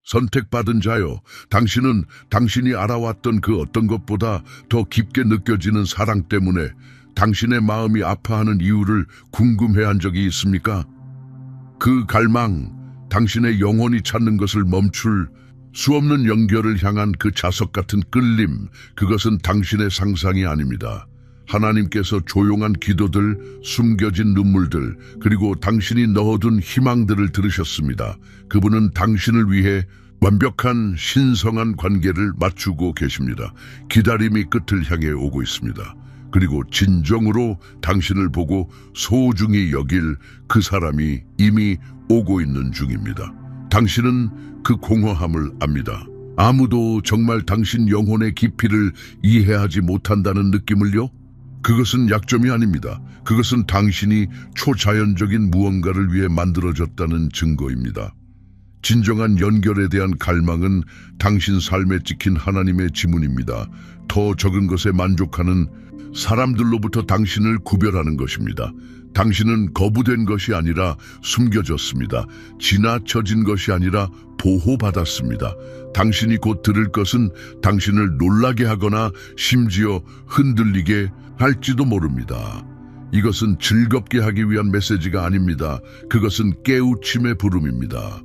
선택받은 자여, 당신은 당신이 알아왔던 그 어떤 것보다 더 깊게 느껴지는 사랑 때문에 당신의 마음이 아파하는 이유를 궁금해한 적이 있습니까? 그 갈망, 당신의 영혼이 찾는 것을 멈출 수 없는 연결을 향한 그 자석 같은 끌림, 그것은 당신의 상상이 아닙니다. 하나님께서 조용한 기도들, 숨겨진 눈물들, 그리고 당신이 넣어둔 희망들을 들으셨습니다. 그분은 당신을 위해 완벽한 신성한 관계를 맞추고 계십니다. 기다림이 끝을 향해 오고 있습니다. 그리고 진정으로 당신을 보고 소중히 여길 그 사람이 이미 오고 있는 중입니다. 당신은 그 공허함을 압니다. 아무도 정말 당신 영혼의 깊이를 이해하지 못한다는 느낌을요? 그것은 약점이 아닙니다. 그것은 당신이 초자연적인 무언가를 위해 만들어졌다는 증거입니다. 진정한 연결에 대한 갈망은 당신 삶에 찍힌 하나님의 지문입니다. 더 적은 것에 만족하는 사람들로부터 당신을 구별하는 것입니다. 당신은 거부된 것이 아니라 숨겨졌습니다. 지나쳐진 것이 아니라 보호받았습니다. 당신이 곧 들을 것은 당신을 놀라게 하거나 심지어 흔들리게 할지도 모릅니다. 이것은 즐겁게 하기 위한 메시지가 아닙니다. 그것은 깨우침의 부름입니다.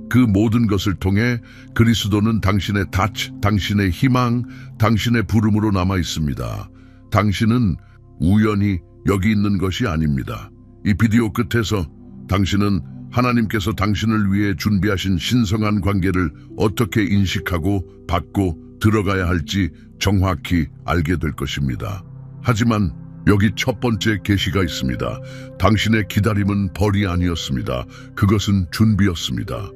그 모든 것을 통해 그리스도는 당신의 닻, 당신의 희망, 당신의 부름으로 남아 있습니다. 당신은 우연히 여기 있는 것이 아닙니다. 이 비디오 끝에서 당신은 하나님께서 당신을 위해 준비하신 신성한 관계를 어떻게 인식하고 받고 들어가야 할지 정확히 알게 될 것입니다. 하지만 여기 첫 번째 계시가 있습니다. 당신의 기다림은 벌이 아니었습니다. 그것은 준비였습니다.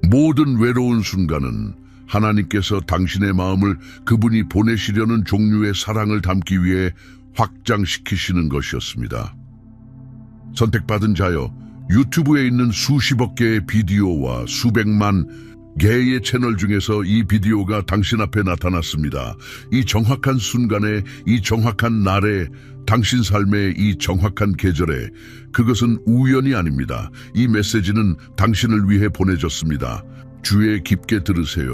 모든 외로운 순간은 하나님께서 당신의 마음을 그분이 보내시려는 종류의 사랑을 담기 위해 확장시키시는 것이었습니다. 선택받은 자여, 유튜브에 있는 수십억 개의 비디오와 수백만 개의 채널 중에서 이 비디오가 당신 앞에 나타났습니다. 이 정확한 순간에, 이 정확한 날에, 당신 삶의 이 정확한 계절에, 그것은 우연이 아닙니다. 이 메시지는 당신을 위해 보내졌습니다. 주의 깊게 들으세요.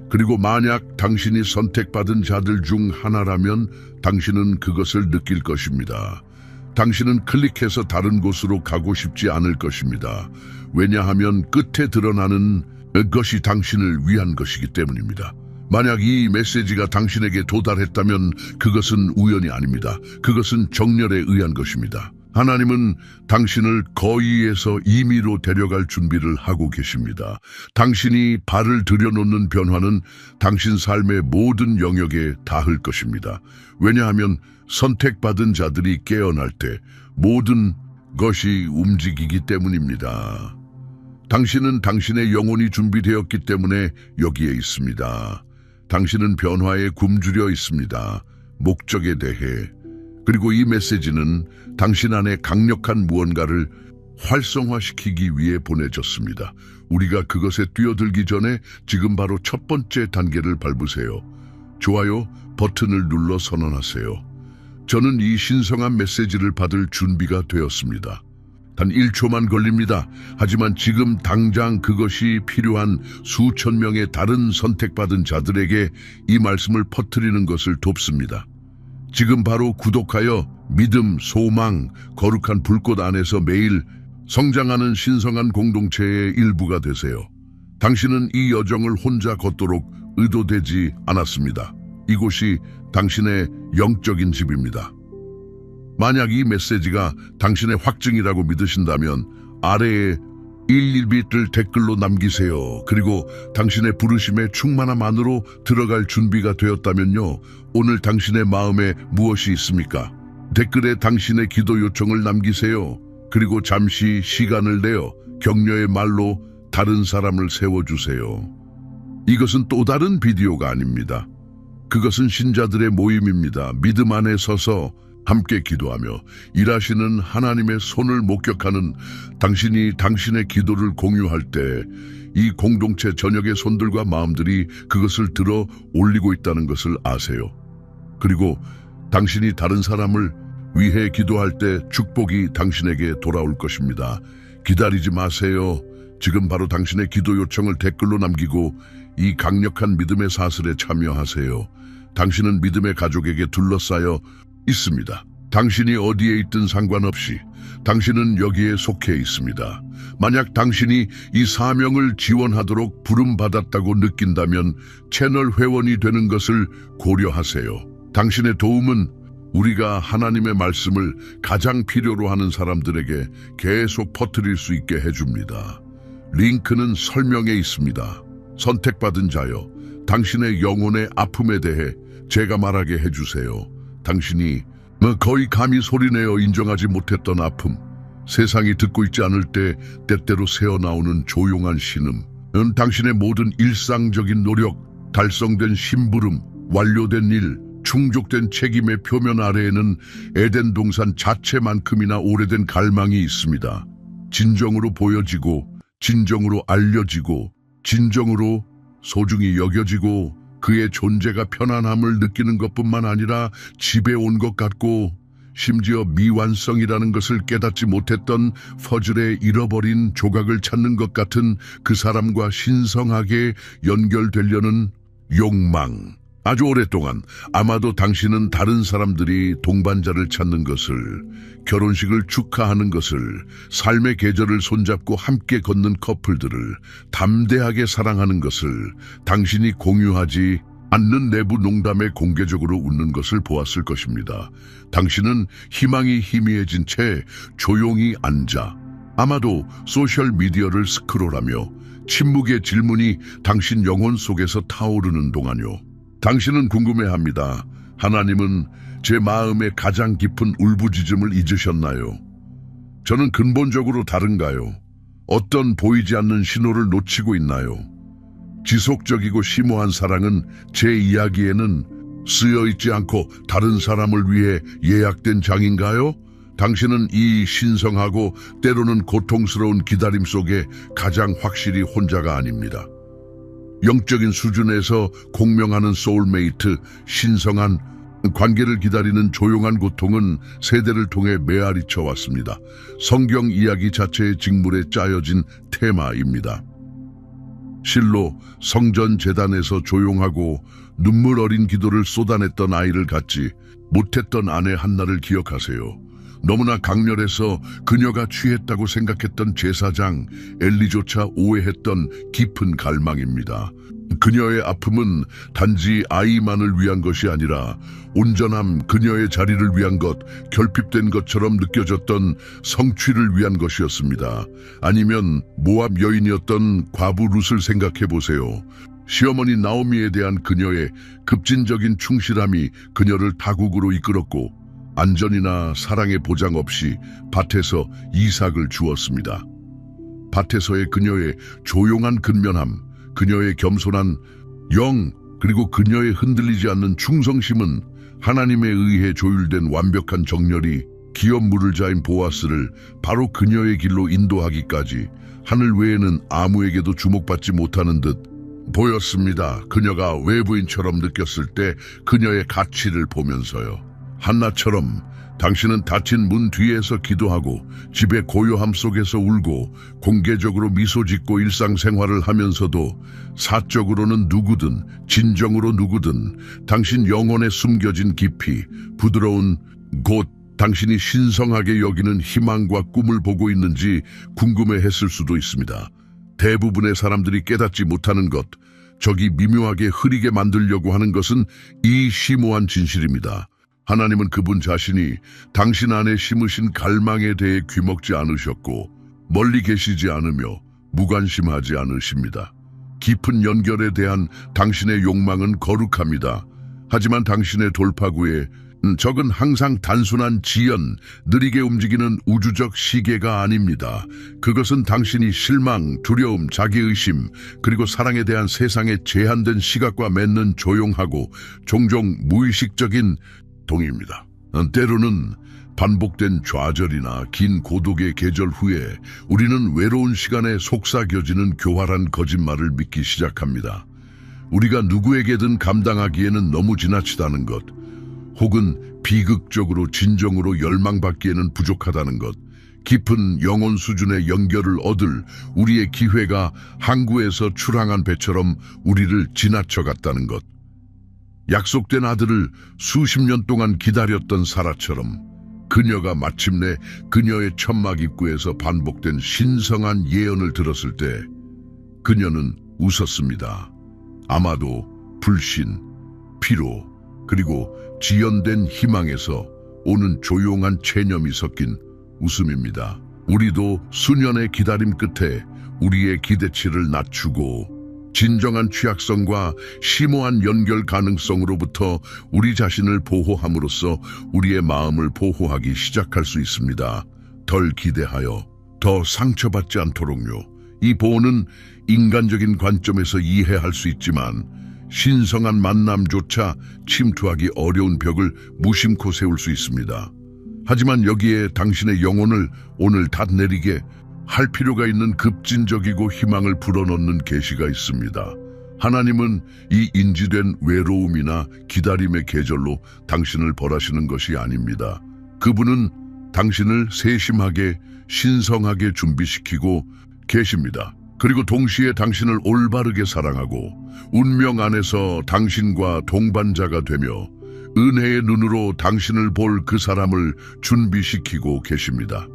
그리고 만약 당신이 선택받은 자들 중 하나라면 당신은 그것을 느낄 것입니다. 당신은 클릭해서 다른 곳으로 가고 싶지 않을 것입니다. 왜냐하면 끝에 드러나는 것이 당신을 위한 것이기 때문입니다. 만약 이 메시지가 당신에게 도달했다면 그것은 우연이 아닙니다. 그것은 정렬에 의한 것입니다. 하나님은 당신을 거위에서 임의로 데려갈 준비를 하고 계십니다. 당신이 발을 들여놓는 변화는 당신 삶의 모든 영역에 닿을 것입니다. 왜냐하면 선택받은 자들이 깨어날 때 모든 것이 움직이기 때문입니다. 당신은 당신의 영혼이 준비되었기 때문에 여기에 있습니다. 당신은 변화에 굶주려 있습니다. 목적에 대해. 그리고 이 메시지는 당신 안에 강력한 무언가를 활성화시키기 위해 보내졌습니다. 우리가 그것에 뛰어들기 전에 지금 바로 첫 번째 단계를 밟으세요. 좋아요 버튼을 눌러 선언하세요. 저는 이 신성한 메시지를 받을 준비가 되었습니다. 단 1초만 걸립니다. 하지만 지금 당장 그것이 필요한 수천 명의 다른 선택받은 자들에게 이 말씀을 퍼뜨리는 것을 돕습니다. 지금 바로 구독하여 믿음, 소망, 거룩한 불꽃 안에서 매일 성장하는 신성한 공동체의 일부가 되세요. 당신은 이 여정을 혼자 걷도록 의도되지 않았습니다. 이곳이 당신의 영적인 집입니다. 만약 이 메시지가 당신의 확증이라고 믿으신다면 아래에 111을 댓글로 남기세요. 그리고 당신의 부르심의 충만함 안으로 들어갈 준비가 되었다면요. 오늘 당신의 마음에 무엇이 있습니까? 댓글에 당신의 기도 요청을 남기세요. 그리고 잠시 시간을 내어 격려의 말로 다른 사람을 세워주세요. 이것은 또 다른 비디오가 아닙니다. 그것은 신자들의 모임입니다. 믿음 안에 서서 함께 기도하며 일하시는 하나님의 손을 목격하는 당신이 당신의 기도를 공유할 때 이 공동체 전역의 손들과 마음들이 그것을 들어 올리고 있다는 것을 아세요. 그리고 당신이 다른 사람을 위해 기도할 때 축복이 당신에게 돌아올 것입니다. 기다리지 마세요. 지금 바로 당신의 기도 요청을 댓글로 남기고 이 강력한 믿음의 사슬에 참여하세요. 당신은 믿음의 가족에게 둘러싸여 있습니다. 당신이 어디에 있든 상관없이 당신은 여기에 속해 있습니다. 만약 당신이 이 사명을 지원하도록 부름받았다고 느낀다면 채널 회원이 되는 것을 고려하세요. 당신의 도움은 우리가 하나님의 말씀을 가장 필요로 하는 사람들에게 계속 퍼뜨릴 수 있게 해줍니다. 링크는 설명에 있습니다. 선택받은 자여, 당신의 영혼의 아픔에 대해 제가 말하게 해주세요. 당신이 거의 감히 소리내어 인정하지 못했던 아픔, 세상이 듣고 있지 않을 때 때때로 새어나오는 조용한 신음, 당신의 모든 일상적인 노력, 달성된 심부름, 완료된 일, 충족된 책임의 표면 아래에는 에덴 동산 자체만큼이나 오래된 갈망이 있습니다. 진정으로 보여지고, 진정으로 알려지고, 진정으로 소중히 여겨지고, 그의 존재가 편안함을 느끼는 것뿐만 아니라 집에 온 것 같고, 심지어 미완성이라는 것을 깨닫지 못했던 퍼즐의 잃어버린 조각을 찾는 것 같은 그 사람과 신성하게 연결되려는 욕망. 아주 오랫동안 아마도 당신은 다른 사람들이 동반자를 찾는 것을, 결혼식을 축하하는 것을, 삶의 계절을 손잡고 함께 걷는 커플들을 담대하게 사랑하는 것을, 당신이 공유하지 않는 내부 농담에 공개적으로 웃는 것을 보았을 것입니다. 당신은 희망이 희미해진 채 조용히 앉아 아마도 소셜미디어를 스크롤하며 침묵의 질문이 당신 영혼 속에서 타오르는 동안요. 당신은 궁금해합니다. 하나님은 제 마음의 가장 깊은 울부짖음을 잊으셨나요? 저는 근본적으로 다른가요? 어떤 보이지 않는 신호를 놓치고 있나요? 지속적이고 심오한 사랑은 제 이야기에는 쓰여있지 않고 다른 사람을 위해 예약된 장인가요? 당신은 이 신성하고 때로는 고통스러운 기다림 속에 가장 확실히 혼자가 아닙니다. 영적인 수준에서 공명하는 소울메이트, 신성한 관계를 기다리는 조용한 고통은 세대를 통해 메아리쳐 왔습니다. 성경 이야기 자체의 직물에 짜여진 테마입니다. 실로 성전 제단에서 조용하고 눈물 어린 기도를 쏟아냈던 아이를 갖지 못했던 아내 한나를 기억하세요. 너무나 강렬해서 그녀가 취했다고 생각했던 제사장 엘리조차 오해했던 깊은 갈망입니다. 그녀의 아픔은 단지 아이만을 위한 것이 아니라 온전함, 그녀의 자리를 위한 것, 결핍된 것처럼 느껴졌던 성취를 위한 것이었습니다. 아니면 모압 여인이었던 과부 룻을 생각해 보세요. 시어머니 나오미에 대한 그녀의 급진적인 충실함이 그녀를 타국으로 이끌었고, 안전이나 사랑의 보장 없이 밭에서 이삭을 주었습니다. 밭에서의 그녀의 조용한 근면함, 그녀의 겸손한 영, 그리고 그녀의 흔들리지 않는 충성심은 하나님에 의해 조율된 완벽한 정렬이 기업 물을자인 보아스를 바로 그녀의 길로 인도하기까지 하늘 외에는 아무에게도 주목받지 못하는 듯 보였습니다. 그녀가 외부인처럼 느꼈을 때 그녀의 가치를 보면서요. 한나처럼 당신은 닫힌 문 뒤에서 기도하고 집의 고요함 속에서 울고 공개적으로 미소 짓고 일상생활을 하면서도 사적으로는 누구든 진정으로 누구든 당신 영혼에 숨겨진 깊이 부드러운 곳, 당신이 신성하게 여기는 희망과 꿈을 보고 있는지 궁금해했을 수도 있습니다. 대부분의 사람들이 깨닫지 못하는 것, 적이 미묘하게 흐리게 만들려고 하는 것은 이 심오한 진실입니다. 하나님은 그분 자신이 당신 안에 심으신 갈망에 대해 귀먹지 않으셨고 멀리 계시지 않으며 무관심하지 않으십니다. 깊은 연결에 대한 당신의 욕망은 거룩합니다. 하지만 당신의 돌파구에 적은 항상 단순한 지연, 느리게 움직이는 우주적 시계가 아닙니다. 그것은 당신이 실망, 두려움, 자기의심, 그리고 사랑에 대한 세상의 제한된 시각과 맺는 조용하고 종종 무의식적인 동의입니다. 때로는 반복된 좌절이나 긴 고독의 계절 후에 우리는 외로운 시간에 속삭여지는 교활한 거짓말을 믿기 시작합니다. 우리가 누구에게든 감당하기에는 너무 지나치다는 것, 혹은 비극적으로 진정으로 열망받기에는 부족하다는 것, 깊은 영혼 수준의 연결을 얻을 우리의 기회가 항구에서 출항한 배처럼 우리를 지나쳐갔다는 것. 약속된 아들을 수십 년 동안 기다렸던 사라처럼 그녀가 마침내 그녀의 천막 입구에서 반복된 신성한 예언을 들었을 때 그녀는 웃었습니다. 아마도 불신, 피로, 그리고 지연된 희망에서 오는 조용한 체념이 섞인 웃음입니다. 우리도 수년의 기다림 끝에 우리의 기대치를 낮추고 진정한 취약성과 심오한 연결 가능성으로부터 우리 자신을 보호함으로써 우리의 마음을 보호하기 시작할 수 있습니다. 덜 기대하여 더 상처받지 않도록요. 이 보호는 인간적인 관점에서 이해할 수 있지만 신성한 만남조차 침투하기 어려운 벽을 무심코 세울 수 있습니다. 하지만 여기에 당신의 영혼을 오늘 닷내리게 할 필요가 있는 급진적이고 희망을 불어넣는 계시가 있습니다. 하나님은 이 인지된 외로움이나 기다림의 계절로 당신을 벌하시는 것이 아닙니다. 그분은 당신을 세심하게 신성하게 준비시키고 계십니다. 그리고 동시에 당신을 올바르게 사랑하고 운명 안에서 당신과 동반자가 되며 은혜의 눈으로 당신을 볼 그 사람을 준비시키고 계십니다.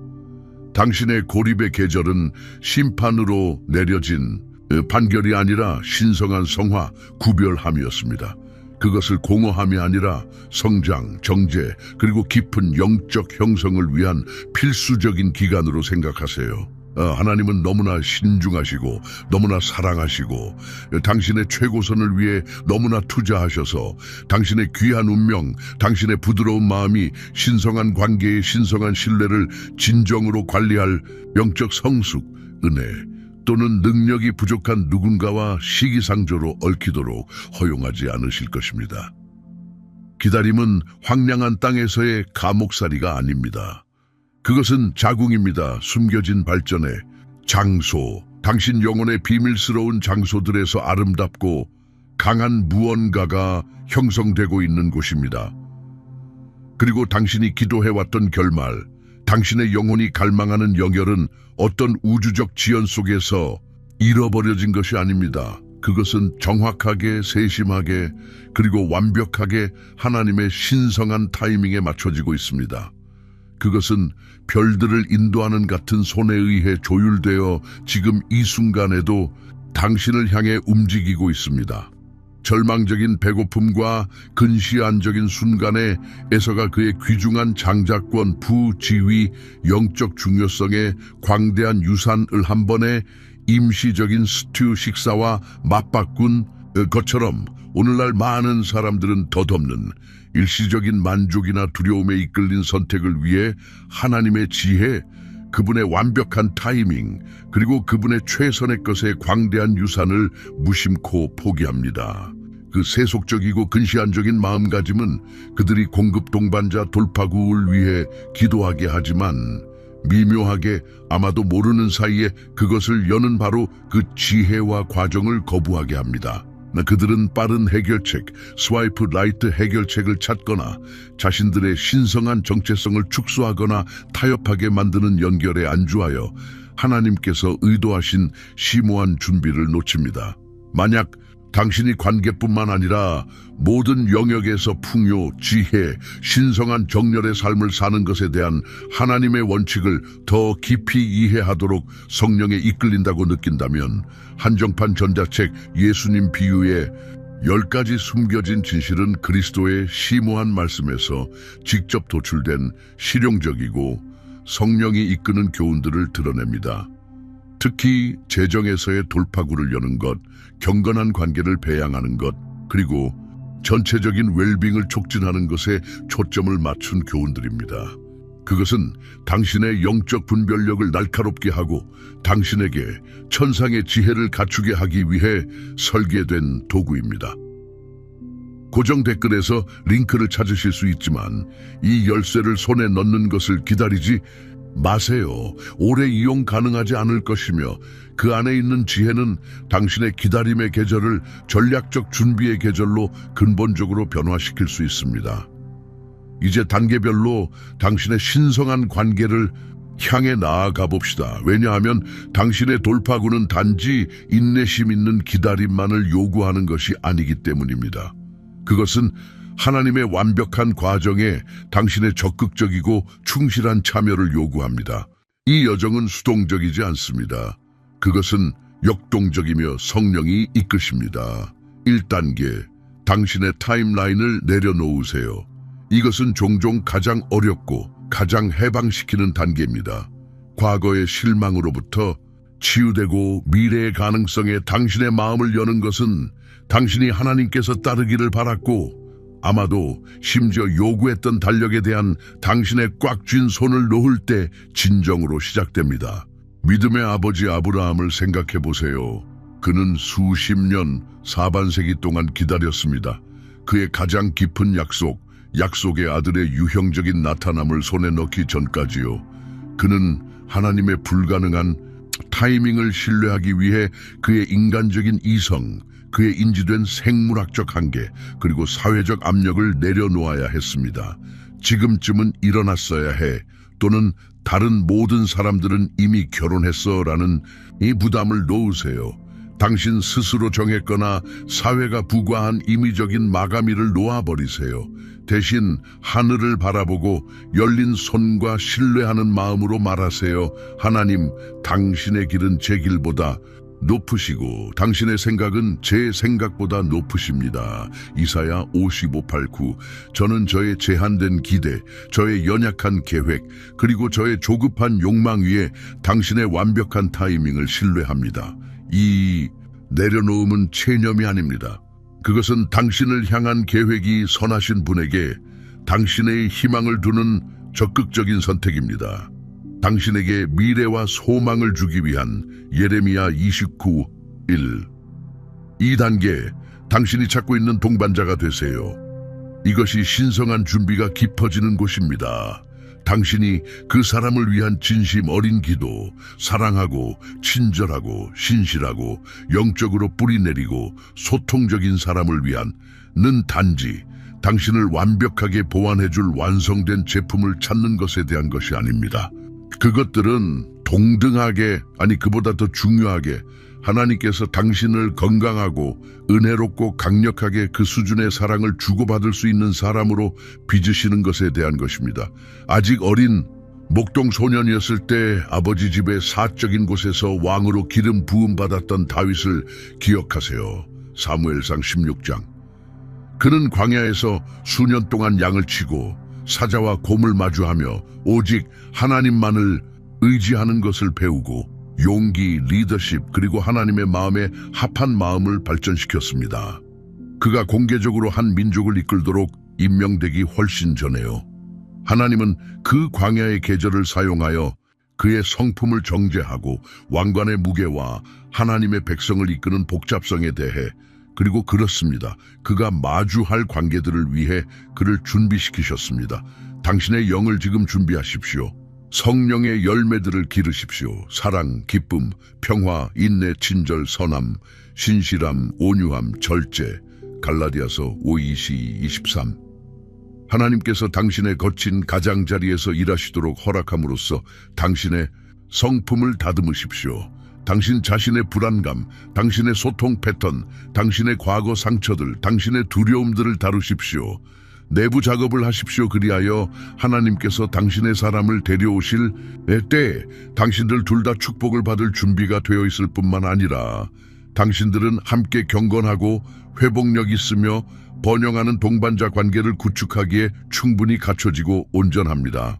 당신의 고립의 계절은 심판으로 내려진 판결이 아니라 신성한 성화, 구별함이었습니다. 그것을 공허함이 아니라 성장, 정제, 그리고 깊은 영적 형성을 위한 필수적인 기간으로 생각하세요. 하나님은 너무나 신중하시고 너무나 사랑하시고 당신의 최고선을 위해 너무나 투자하셔서 당신의 귀한 운명, 당신의 부드러운 마음이 신성한 관계의 신성한 신뢰를 진정으로 관리할 영적 성숙, 은혜 또는 능력이 부족한 누군가와 시기상조로 얽히도록 허용하지 않으실 것입니다. 기다림은 황량한 땅에서의 감옥살이가 아닙니다. 그것은 자궁입니다. 숨겨진 발전의 장소, 당신 영혼의 비밀스러운 장소들에서 아름답고 강한 무언가가 형성되고 있는 곳입니다. 그리고 당신이 기도해왔던 결말, 당신의 영혼이 갈망하는 영열은 어떤 우주적 지연 속에서 잃어버려진 것이 아닙니다. 그것은 정확하게, 세심하게, 그리고 완벽하게 하나님의 신성한 타이밍에 맞춰지고 있습니다. 그것은 별들을 인도하는 같은 손에 의해 조율되어 지금 이 순간에도 당신을 향해 움직이고 있습니다. 절망적인 배고픔과 근시안적인 순간에 에서가 그의 귀중한 장자권, 부지위, 영적 중요성의 광대한 유산을 한 번에 임시적인 스튜 식사와 맞바꾼 것처럼 오늘날 많은 사람들은 덧없는 일시적인 만족이나 두려움에 이끌린 선택을 위해 하나님의 지혜, 그분의 완벽한 타이밍, 그리고 그분의 최선의 것의 광대한 유산을 무심코 포기합니다. 그 세속적이고 근시안적인 마음가짐은 그들이 공급 동반자 돌파구를 위해 기도하게 하지만 미묘하게 아마도 모르는 사이에 그것을 여는 바로 그 지혜와 과정을 거부하게 합니다. 그들은 빠른 해결책, 스와이프 라이트 해결책을 찾거나 자신들의 신성한 정체성을 축소하거나 타협하게 만드는 연결에 안주하여 하나님께서 의도하신 심오한 준비를 놓칩니다. 만약 당신이 관계뿐만 아니라 모든 영역에서 풍요, 지혜, 신성한 정렬의 삶을 사는 것에 대한 하나님의 원칙을 더 깊이 이해하도록 성령에 이끌린다고 느낀다면 한정판 전자책 예수님 비유의 10가지 숨겨진 진실은 그리스도의 심오한 말씀에서 직접 도출된 실용적이고 성령이 이끄는 교훈들을 드러냅니다. 특히 재정에서의 돌파구를 여는 것, 경건한 관계를 배양하는 것, 그리고 전체적인 웰빙을 촉진하는 것에 초점을 맞춘 교훈들입니다. 그것은 당신의 영적 분별력을 날카롭게 하고 당신에게 천상의 지혜를 갖추게 하기 위해 설계된 도구입니다. 고정 댓글에서 링크를 찾으실 수 있지만 이 열쇠를 손에 넣는 것을 기다리지 마세요. 오래 이용 가능하지 않을 것이며 그 안에 있는 지혜는 당신의 기다림의 계절을 전략적 준비의 계절로 근본적으로 변화시킬 수 있습니다. 이제 단계별로 당신의 신성한 관계를 향해 나아가 봅시다. 왜냐하면 당신의 돌파구는 단지 인내심 있는 기다림만을 요구하는 것이 아니기 때문입니다. 그것은 하나님의 완벽한 과정에 당신의 적극적이고 충실한 참여를 요구합니다. 이 여정은 수동적이지 않습니다. 그것은 역동적이며 성령이 이끄십니다. 1단계, 당신의 타임라인을 내려놓으세요. 이것은 종종 가장 어렵고 가장 해방시키는 단계입니다. 과거의 실망으로부터 치유되고 미래의 가능성에 당신의 마음을 여는 것은 당신이 하나님께서 따르기를 바랐고 아마도 심지어 요구했던 달력에 대한 당신의 꽉 쥔 손을 놓을 때 진정으로 시작됩니다. 믿음의 아버지 아브라함을 생각해 보세요. 그는 수십 년 사반세기 동안 기다렸습니다. 그의 가장 깊은 약속의 아들의 유형적인 나타남을 손에 넣기 전까지요. 그는 하나님의 불가능한 타이밍을 신뢰하기 위해 그의 인간적인 이성, 그의 인지된 생물학적 한계, 그리고 사회적 압력을 내려놓아야 했습니다. 지금쯤은 일어났어야 해, 또는 다른 모든 사람들은 이미 결혼했어 라는 이 부담을 놓으세요. 당신 스스로 정했거나 사회가 부과한 임의적인 마감일을 놓아버리세요. 대신 하늘을 바라보고 열린 손과 신뢰하는 마음으로 말하세요. 하나님, 당신의 길은 제 길보다 높으시고 당신의 생각은 제 생각보다 높으십니다. 이사야 55:8-9. 저는 저의 제한된 기대, 저의 연약한 계획, 그리고 저의 조급한 욕망 위에 당신의 완벽한 타이밍을 신뢰합니다. 이 내려놓음은 체념이 아닙니다. 그것은 당신을 향한 계획이 선하신 분에게 당신의 희망을 두는 적극적인 선택입니다. 당신에게 미래와 소망을 주기 위한 예레미야 29:1. 2단계, 당신이 찾고 있는 동반자가 되세요. 이것이 신성한 준비가 깊어지는 곳입니다. 당신이 그 사람을 위한 진심 어린 기도, 사랑하고 친절하고 신실하고 영적으로 뿌리내리고 소통적인 사람을 위한 는 단지 당신을 완벽하게 보완해줄 완성된 제품을 찾는 것에 대한 것이 아닙니다. 그것들은 동등하게, 아니 그보다 더 중요하게 하나님께서 당신을 건강하고 은혜롭고 강력하게 그 수준의 사랑을 주고받을 수 있는 사람으로 빚으시는 것에 대한 것입니다. 아직 어린 목동 소년이었을 때 아버지 집의 사적인 곳에서 왕으로 기름 부음 받았던 다윗을 기억하세요. 사무엘상 16장. 그는 광야에서 수년 동안 양을 치고 사자와 곰을 마주하며 오직 하나님만을 의지하는 것을 배우고 용기, 리더십, 그리고 하나님의 마음에 합한 마음을 발전시켰습니다. 그가 공개적으로 한 민족을 이끌도록 임명되기 훨씬 전에요. 하나님은 그 광야의 계절을 사용하여 그의 성품을 정죄하고 왕관의 무게와 하나님의 백성을 이끄는 복잡성에 대해, 그리고 그렇습니다. 그가 마주할 관계들을 위해 그를 준비시키셨습니다. 당신의 영을 지금 준비하십시오. 성령의 열매들을 기르십시오. 사랑, 기쁨, 평화, 인내, 친절, 선함, 신실함, 온유함, 절제. 갈라디아서 5:22-23. 하나님께서 당신의 거친 가장자리에서 일하시도록 허락함으로써 당신의 성품을 다듬으십시오. 당신 자신의 불안감, 당신의 소통 패턴, 당신의 과거 상처들, 당신의 두려움들을 다루십시오. 내부 작업을 하십시오. 그리하여 하나님께서 당신의 사람을 데려오실 때 당신들 둘 다 축복을 받을 준비가 되어 있을 뿐만 아니라 당신들은 함께 경건하고 회복력 있으며 번영하는 동반자 관계를 구축하기에 충분히 갖춰지고 온전합니다.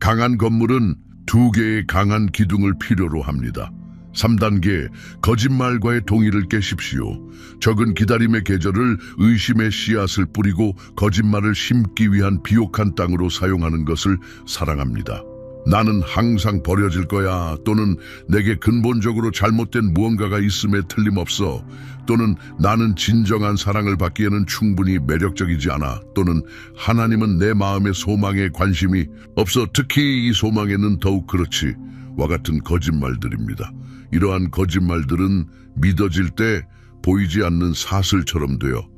강한 건물은 2개의 강한 기둥을 필요로 합니다. 3단계, 거짓말과의 동의를 깨십시오. 적은 기다림의 계절을 의심의 씨앗을 뿌리고 거짓말을 심기 위한 비옥한 땅으로 사용하는 것을 사랑합니다. 나는 항상 버려질 거야, 또는 내게 근본적으로 잘못된 무언가가 있음에 틀림없어, 또는 나는 진정한 사랑을 받기에는 충분히 매력적이지 않아, 또는 하나님은 내 마음의 소망에 관심이 없어, 특히 이 소망에는 더욱 그렇지, 와 같은 거짓말들입니다. 이러한 거짓말들은 믿어질 때 보이지 않는 사슬처럼 되어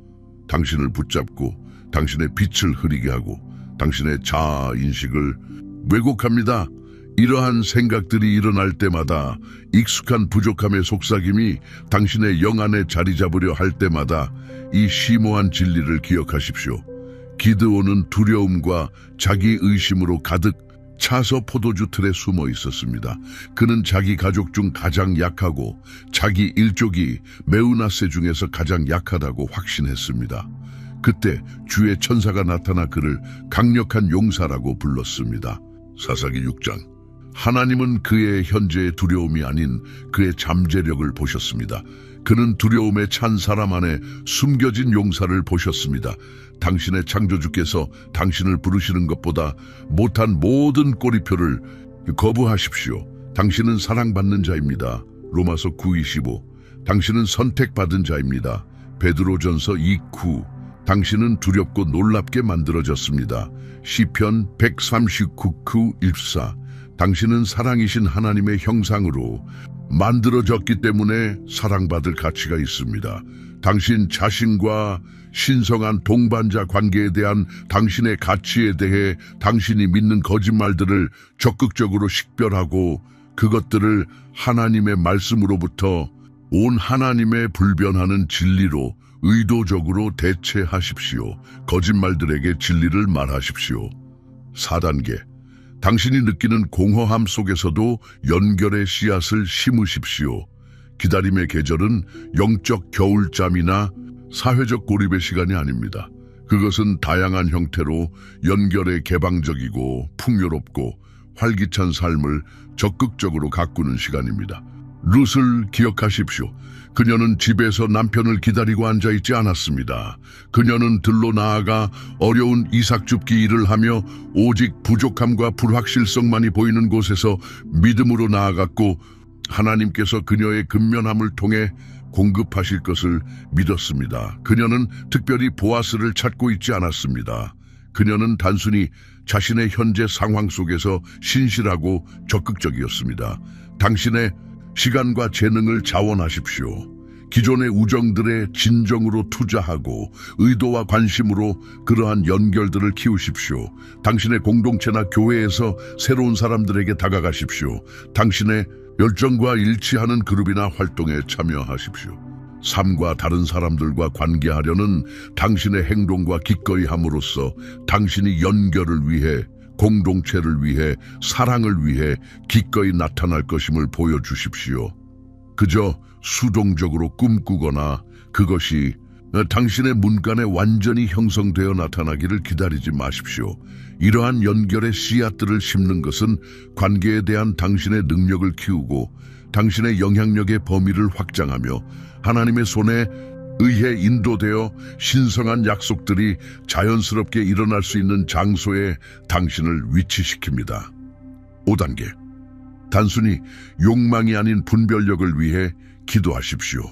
당신을 붙잡고 당신의 빛을 흐리게 하고 당신의 자아 인식을 왜곡합니다. 이러한 생각들이 일어날 때마다 익숙한 부족함의 속삭임이 당신의 영 안에 자리 잡으려 할 때마다 이 심오한 진리를 기억하십시오. 기드온은 두려움과 자기 의심으로 가득 차서 포도주 틀에 숨어 있었습니다. 그는 자기 가족 중 가장 약하고 자기 일족이 메우나세 중에서 가장 약하다고 확신했습니다. 그때 주의 천사가 나타나 그를 강력한 용사라고 불렀습니다. 사사기 6장. 하나님은 그의 현재의 두려움이 아닌 그의 잠재력을 보셨습니다. 그는 두려움에 찬 사람 안에 숨겨진 용사를 보셨습니다. 당신의 창조주께서 당신을 부르시는 것보다 못한 모든 꼬리표를 거부하십시오. 당신은 사랑받는 자입니다. 로마서 9:25. 당신은 선택받은 자입니다. 베드로전서 2:9. 당신은 두렵고 놀랍게 만들어졌습니다. 시편 139:14. 당신은 사랑이신 하나님의 형상으로 만들어졌기 때문에 사랑받을 가치가 있습니다. 당신 자신과 신성한 동반자 관계에 대한 당신의 가치에 대해 당신이 믿는 거짓말들을 적극적으로 식별하고 그것들을 하나님의 말씀으로부터 온 하나님의 불변하는 진리로 의도적으로 대체하십시오. 거짓말들에게 진리를 말하십시오. 4단계. 당신이 느끼는 공허함 속에서도 연결의 씨앗을 심으십시오. 기다림의 계절은 영적 겨울잠이나 사회적 고립의 시간이 아닙니다. 그것은 다양한 형태로 연결에 개방적이고 풍요롭고 활기찬 삶을 적극적으로 가꾸는 시간입니다. 룻을 기억하십시오. 그녀는 집에서 남편을 기다리고 앉아있지 않았습니다. 그녀는 들로 나아가 어려운 이삭 줍기 일을 하며 오직 부족함과 불확실성만이 보이는 곳에서 믿음으로 나아갔고 하나님께서 그녀의 근면함을 통해 공급하실 것을 믿었습니다. 그녀는 특별히 보아스를 찾고 있지 않았습니다. 그녀는 단순히 자신의 현재 상황 속에서 신실하고 적극적이었습니다. 당신의 시간과 재능을 자원하십시오. 기존의 우정들의 진정으로 투자하고 의도와 관심으로 그러한 연결들을 키우십시오. 당신의 공동체나 교회에서 새로운 사람들에게 다가가십시오. 당신의 열정과 일치하는 그룹이나 활동에 참여하십시오. 삶과 다른 사람들과 관계하려는 당신의 행동과 기꺼이 함으로써 당신이 연결을 위해, 공동체를 위해, 사랑을 위해 기꺼이 나타날 것임을 보여주십시오. 그저 수동적으로 꿈꾸거나 그것이 당신의 문간에 완전히 형성되어 나타나기를 기다리지 마십시오. 이러한 연결의 씨앗들을 심는 것은 관계에 대한 당신의 능력을 키우고 당신의 영향력의 범위를 확장하며 하나님의 손에 의해 인도되어 신성한 약속들이 자연스럽게 일어날 수 있는 장소에 당신을 위치시킵니다. 5단계. 단순히 욕망이 아닌 분별력을 위해 기도하십시오.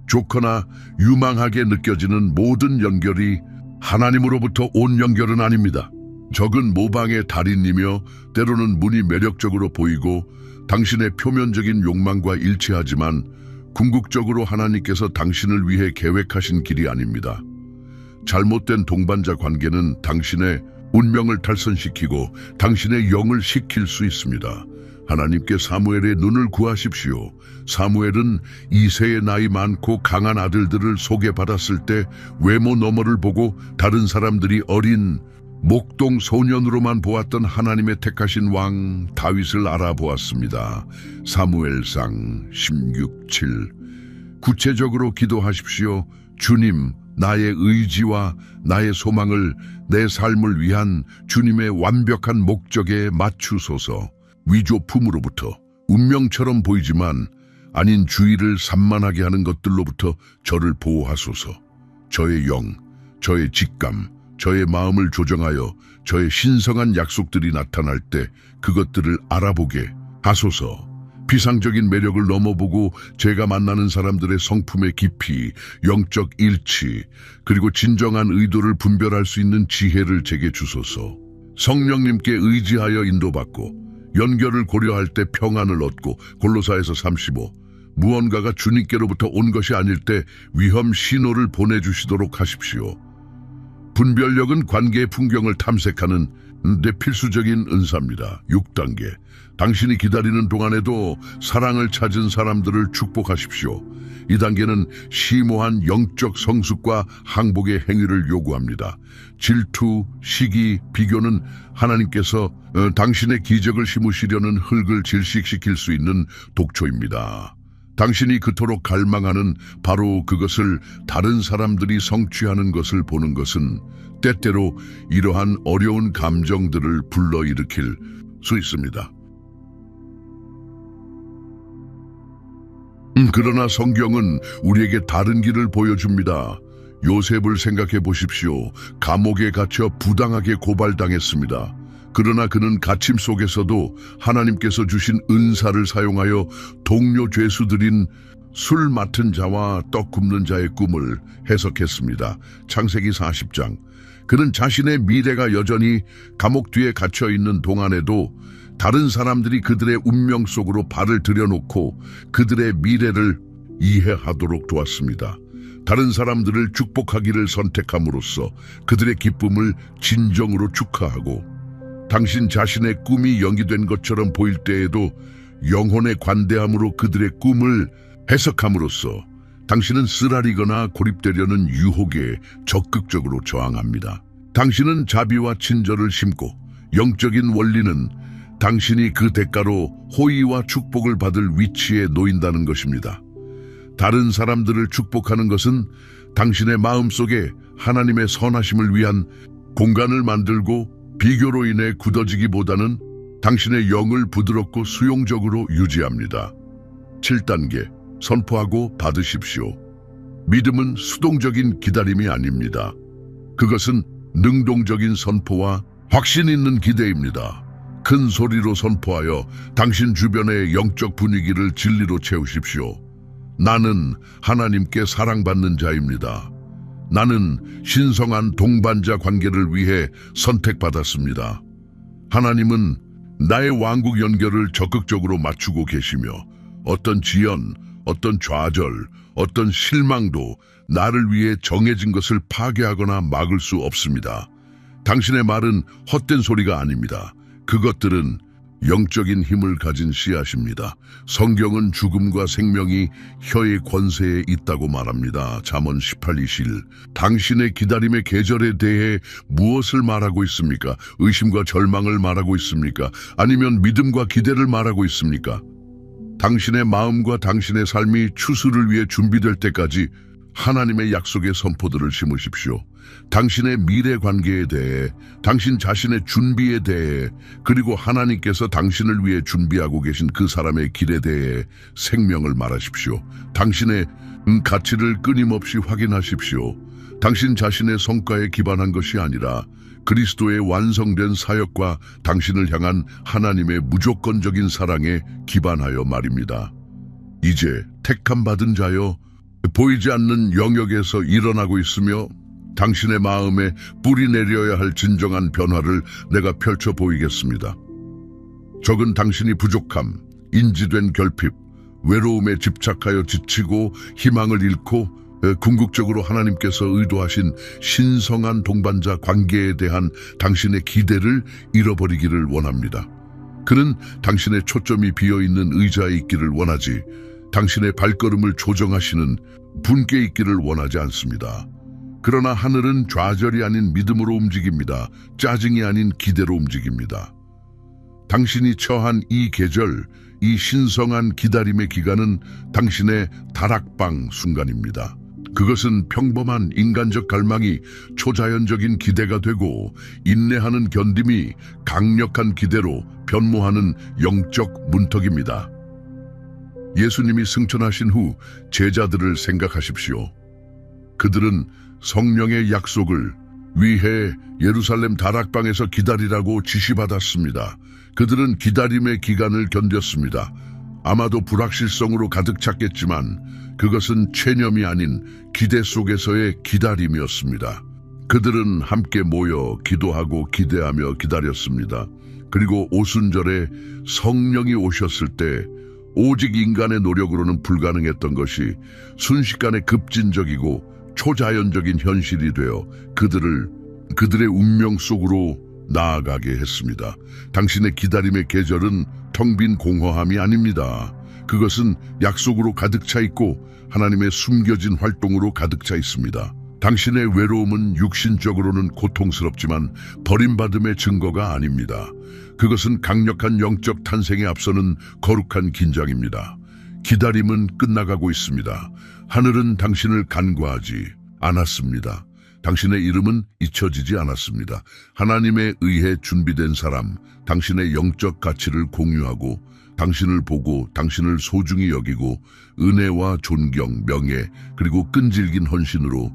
좋거나 유망하게 느껴지는 모든 연결이 하나님으로부터 온 연결은 아닙니다. 적은 모방의 달인이며 때로는 문이 매력적으로 보이고 당신의 표면적인 욕망과 일치하지만 궁극적으로 하나님께서 당신을 위해 계획하신 길이 아닙니다. 잘못된 동반자 관계는 당신의 운명을 탈선시키고 당신의 영을 식힐 수 있습니다. 하나님께 사무엘의 눈을 구하십시오. 사무엘은 이세의 나이 많고 강한 아들들을 소개받았을 때 외모 너머를 보고 다른 사람들이 어린 목동 소년으로만 보았던 하나님의 택하신 왕 다윗을 알아보았습니다. 사무엘상 16:7. 구체적으로 기도하십시오. 주님, 나의 의지와 나의 소망을 내 삶을 위한 주님의 완벽한 목적에 맞추소서. 위조품으로부터, 운명처럼 보이지만 아닌 주의를 산만하게 하는 것들로부터 저를 보호하소서. 저의 영, 저의 직감, 저의 마음을 조정하여 저의 신성한 약속들이 나타날 때 그것들을 알아보게 하소서. 비상적인 매력을 넘어보고 제가 만나는 사람들의 성품의 깊이, 영적 일치, 그리고 진정한 의도를 분별할 수 있는 지혜를 제게 주소서. 성령님께 의지하여 인도받고 연결을 고려할 때 평안을 얻고 골로사에서 35. 무언가가 주님께로부터 온 것이 아닐 때 위험 신호를 보내주시도록 하십시오. 분별력은 관계의 풍경을 탐색하는 내 필수적인 은사입니다. 6단계. 당신이 기다리는 동안에도 사랑을 찾은 사람들을 축복하십시오. 이 단계는 심오한 영적 성숙과 항복의 행위를 요구합니다. 질투, 시기, 비교는 하나님께서 당신의 기적을 심으시려는 흙을 질식시킬 수 있는 독초입니다. 당신이 그토록 갈망하는 바로 그것을 다른 사람들이 성취하는 것을 보는 것은 때때로 이러한 어려운 감정들을 불러일으킬 수 있습니다. 그러나 성경은 우리에게 다른 길을 보여줍니다. 요셉을 생각해 보십시오. 감옥에 갇혀 부당하게 고발당했습니다. 그러나 그는 갇힘 속에서도 하나님께서 주신 은사를 사용하여 동료 죄수들인 술 맡은 자와 떡 굽는 자의 꿈을 해석했습니다. 창세기 40장. 그는 자신의 미래가 여전히 감옥 뒤에 갇혀 있는 동안에도 다른 사람들이 그들의 운명 속으로 발을 들여놓고 그들의 미래를 이해하도록 도왔습니다. 다른 사람들을 축복하기를 선택함으로써 그들의 기쁨을 진정으로 축하하고 당신 자신의 꿈이 연기된 것처럼 보일 때에도 영혼의 관대함으로 그들의 꿈을 해석함으로써 당신은 쓰라리거나 고립되려는 유혹에 적극적으로 저항합니다. 당신은 자비와 친절을 심고 영적인 원리는 당신이 그 대가로 호의와 축복을 받을 위치에 놓인다는 것입니다. 다른 사람들을 축복하는 것은 당신의 마음속에 하나님의 선하심을 위한 공간을 만들고 비교로 인해 굳어지기보다는 당신의 영을 부드럽고 수용적으로 유지합니다. 7단계, 선포하고 받으십시오. 믿음은 수동적인 기다림이 아닙니다. 그것은 능동적인 선포와 확신 있는 기대입니다. 큰 소리로 선포하여 당신 주변의 영적 분위기를 진리로 채우십시오. 나는 하나님께 사랑받는 자입니다. 나는 신성한 동반자 관계를 위해 선택받았습니다. 하나님은 나의 왕국 연결을 적극적으로 맞추고 계시며 어떤 지연, 어떤 좌절, 어떤 실망도 나를 위해 정해진 것을 파괴하거나 막을 수 없습니다. 당신의 말은 헛된 소리가 아닙니다. 그것들은 영적인 힘을 가진 씨앗입니다. 성경은 죽음과 생명이 혀의 권세에 있다고 말합니다. 잠언 18:21. 당신의 기다림의 계절에 대해 무엇을 말하고 있습니까? 의심과 절망을 말하고 있습니까? 아니면 믿음과 기대를 말하고 있습니까? 당신의 마음과 당신의 삶이 추수를 위해 준비될 때까지 하나님의 약속의 선포들을 심으십시오. 당신의 미래 관계에 대해, 당신 자신의 준비에 대해, 그리고 하나님께서 당신을 위해 준비하고 계신 그 사람의 길에 대해 생명을 말하십시오. 당신의 가치를 끊임없이 확인하십시오. 당신 자신의 성과에 기반한 것이 아니라 그리스도의 완성된 사역과 당신을 향한 하나님의 무조건적인 사랑에 기반하여 말입니다. 이제 택함 받은 자여, 보이지 않는 영역에서 일어나고 있으며 당신의 마음에 뿌리 내려야 할 진정한 변화를 내가 펼쳐 보이겠습니다. 적은 당신이 부족함, 인지된 결핍, 외로움에 집착하여 지치고 희망을 잃고 궁극적으로 하나님께서 의도하신 신성한 동반자 관계에 대한 당신의 기대를 잃어버리기를 원합니다. 그는 당신의 초점이 비어있는 의자에 있기를 원하지 당신의 발걸음을 조정하시는 분께 있기를 원하지 않습니다. 그러나 하늘은 좌절이 아닌 믿음으로 움직입니다. 짜증이 아닌 기대로 움직입니다. 당신이 처한 이 계절, 이 신성한 기다림의 기간은 당신의 다락방 순간입니다. 그것은 평범한 인간적 갈망이 초자연적인 기대가 되고 인내하는 견딤이 강력한 기대로 변모하는 영적 문턱입니다. 예수님이 승천하신 후 제자들을 생각하십시오. 그들은 성령의 약속을 위해 예루살렘 다락방에서 기다리라고 지시받았습니다. 그들은 기다림의 기간을 견뎠습니다. 아마도 불확실성으로 가득 찼겠지만 그것은 체념이 아닌 기대 속에서의 기다림이었습니다. 그들은 함께 모여 기도하고 기대하며 기다렸습니다. 그리고 오순절에 성령이 오셨을 때 오직 인간의 노력으로는 불가능했던 것이 순식간에 급진적이고 초자연적인 현실이 되어 그들의 운명 속으로 나아가게 했습니다. 당신의 기다림의 계절은 텅 빈 공허함이 아닙니다. 그것은 약속으로 가득 차 있고 하나님의 숨겨진 활동으로 가득 차 있습니다. 당신의 외로움은 육신적으로는 고통스럽지만 버림받음의 증거가 아닙니다. 그것은 강력한 영적 탄생에 앞서는 거룩한 긴장입니다. 기다림은 끝나가고 있습니다. 하늘은 당신을 간과하지 않았습니다. 당신의 이름은 잊혀지지 않았습니다. 하나님에 의해 준비된 사람, 당신의 영적 가치를 공유하고 당신을 보고 당신을 소중히 여기고 은혜와 존경, 명예, 그리고 끈질긴 헌신으로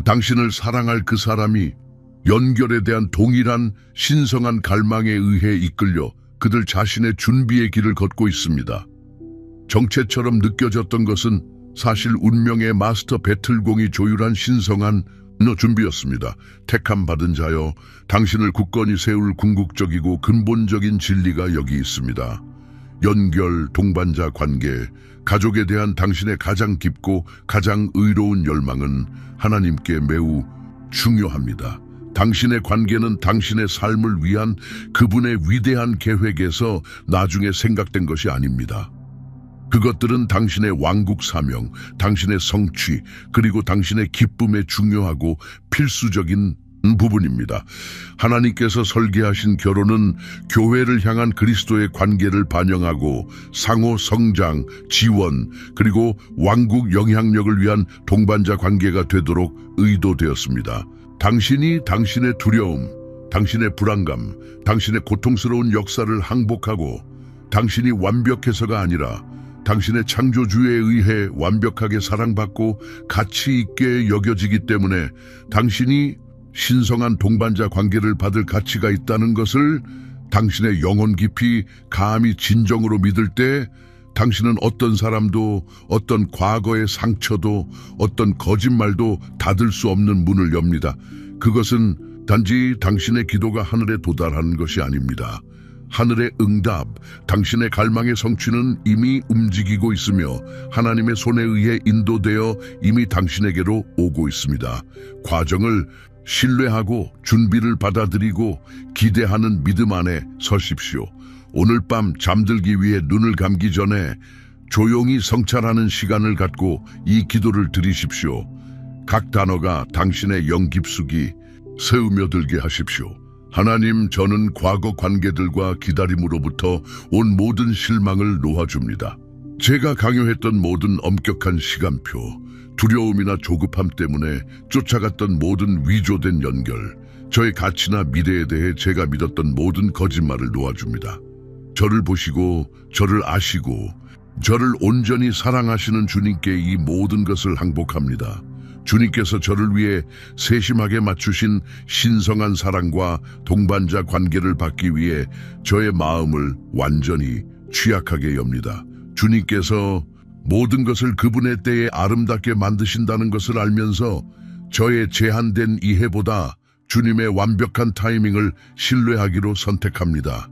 당신을 사랑할 그 사람이 연결에 대한 동일한 신성한 갈망에 의해 이끌려 그들 자신의 준비의 길을 걷고 있습니다. 정체처럼 느껴졌던 것은 사실 운명의 마스터 배틀공이 조율한 신성한 준비였습니다. 택함 받은 자여, 당신을 굳건히 세울 궁극적이고 근본적인 진리가 여기 있습니다. 연결, 동반자 관계, 가족에 대한 당신의 가장 깊고 가장 의로운 열망은 하나님께 매우 중요합니다. 당신의 관계는 당신의 삶을 위한 그분의 위대한 계획에서 나중에 생각된 것이 아닙니다. 그것들은 당신의 왕국 사명, 당신의 성취, 그리고 당신의 기쁨에 중요하고 필수적인 부분입니다. 하나님께서 설계하신 결혼은 교회를 향한 그리스도의 관계를 반영하고 상호 성장, 지원, 그리고 왕국 영향력을 위한 동반자 관계가 되도록 의도되었습니다. 당신이 당신의 두려움, 당신의 불안감, 당신의 고통스러운 역사를 항복하고 당신이 완벽해서가 아니라 당신의 창조주에 의해 완벽하게 사랑받고 가치 있게 여겨지기 때문에 당신이 신성한 동반자 관계를 받을 가치가 있다는 것을 당신의 영혼 깊이 감히 진정으로 믿을 때 당신은 어떤 사람도 어떤 과거의 상처도 어떤 거짓말도 닫을 수 없는 문을 엽니다. 그것은 단지 당신의 기도가 하늘에 도달하는 것이 아닙니다. 하늘의 응답, 당신의 갈망의 성취는 이미 움직이고 있으며 하나님의 손에 의해 인도되어 이미 당신에게로 오고 있습니다. 과정을 신뢰하고 준비를 받아들이고 기대하는 믿음 안에 서십시오. 오늘 밤 잠들기 위해 눈을 감기 전에 조용히 성찰하는 시간을 갖고 이 기도를 드리십시오. 각 단어가 당신의 영 깊숙이 새우며들게 하십시오. 하나님, 저는 과거 관계들과 기다림으로부터 온 모든 실망을 놓아줍니다. 제가 강요했던 모든 엄격한 시간표, 두려움이나 조급함 때문에 쫓아갔던 모든 위조된 연결, 저의 가치나 미래에 대해 제가 믿었던 모든 거짓말을 놓아줍니다. 저를 보시고, 저를 아시고, 저를 온전히 사랑하시는 주님께 이 모든 것을 항복합니다. 주님께서 저를 위해 세심하게 맞추신 신성한 사랑과 동반자 관계를 받기 위해 저의 마음을 완전히 취약하게 엽니다. 주님께서 모든 것을 그분의 때에 아름답게 만드신다는 것을 알면서 저의 제한된 이해보다 주님의 완벽한 타이밍을 신뢰하기로 선택합니다.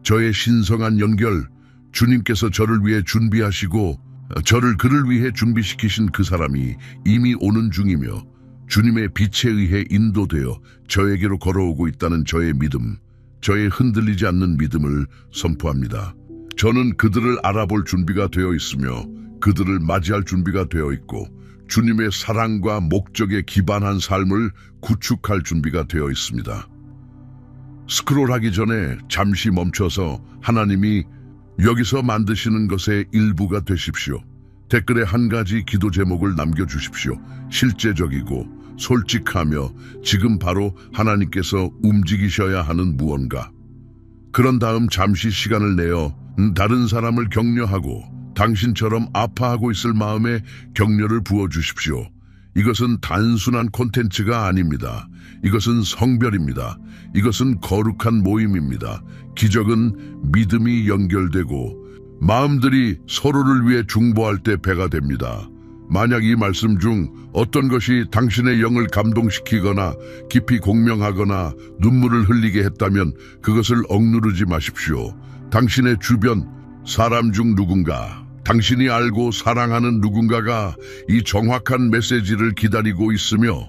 저의 신성한 연결, 주님께서 저를 위해 준비하시고 저를 그를 위해 준비시키신 그 사람이 이미 오는 중이며 주님의 빛에 의해 인도되어 저에게로 걸어오고 있다는 저의 믿음, 저의 흔들리지 않는 믿음을 선포합니다. 저는 그들을 알아볼 준비가 되어 있으며 그들을 맞이할 준비가 되어 있고 주님의 사랑과 목적에 기반한 삶을 구축할 준비가 되어 있습니다. 스크롤하기 전에 잠시 멈춰서 하나님이 여기서 만드시는 것의 일부가 되십시오. 댓글에 한 가지 기도 제목을 남겨주십시오. 실제적이고 솔직하며 지금 바로 하나님께서 움직이셔야 하는 무언가. 그런 다음 잠시 시간을 내어 다른 사람을 격려하고 당신처럼 아파하고 있을 마음에 격려를 부어주십시오. 이것은 단순한 콘텐츠가 아닙니다. 이것은 성별입니다. 이것은 거룩한 모임입니다. 기적은 믿음이 연결되고 마음들이 서로를 위해 중보할 때 배가 됩니다. 만약 이 말씀 중 어떤 것이 당신의 영을 감동시키거나 깊이 공명하거나 눈물을 흘리게 했다면 그것을 억누르지 마십시오. 당신의 주변 사람 중 누군가, 당신이 알고 사랑하는 누군가가 이 정확한 메시지를 기다리고 있으며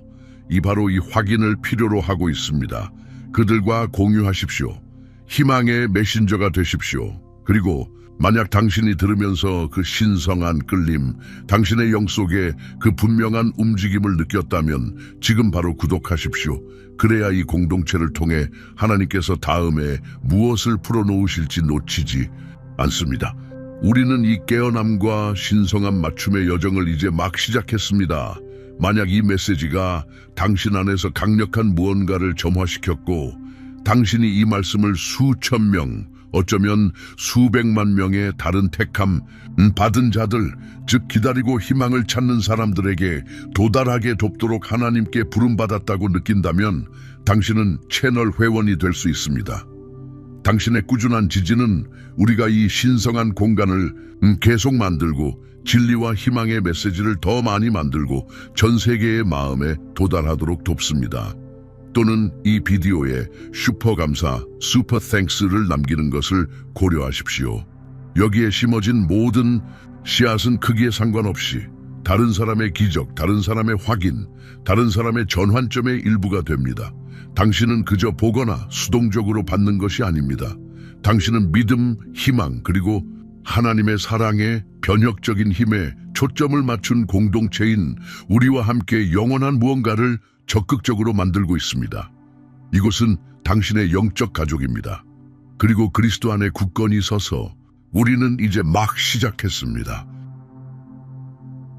바로 이 확인을 필요로 하고 있습니다. 그들과 공유하십시오. 희망의 메신저가 되십시오. 그리고 만약 당신이 들으면서 그 신성한 끌림, 당신의 영 속에 그 분명한 움직임을 느꼈다면 지금 바로 구독하십시오. 그래야 이 공동체를 통해 하나님께서 다음에 무엇을 풀어놓으실지 놓치지 않습니다. 우리는 이 깨어남과 신성한 맞춤의 여정을 이제 막 시작했습니다. 만약 이 메시지가 당신 안에서 강력한 무언가를 점화시켰고 당신이 이 말씀을 수천 명, 어쩌면 수백만 명의 다른 택함 받은 자들, 즉 기다리고 희망을 찾는 사람들에게 도달하게 돕도록 하나님께 부름받았다고 느낀다면 당신은 채널 회원이 될 수 있습니다. 당신의 꾸준한 지지는 우리가 이 신성한 공간을 계속 만들고 진리와 희망의 메시지를 더 많이 만들고 전 세계의 마음에 도달하도록 돕습니다. 또는 이 비디오에 슈퍼 감사, 슈퍼 땡스를 남기는 것을 고려하십시오. 여기에 심어진 모든 씨앗은 크기에 상관없이 다른 사람의 기적, 다른 사람의 확인, 다른 사람의 전환점의 일부가 됩니다. 당신은 그저 보거나 수동적으로 받는 것이 아닙니다. 당신은 믿음, 희망, 그리고 하나님의 사랑에 변혁적인 힘에 초점을 맞춘 공동체인 우리와 함께 영원한 무언가를 적극적으로 만들고 있습니다. 이곳은 당신의 영적 가족입니다. 그리고 그리스도 안에 굳건히 서서 우리는 이제 막 시작했습니다.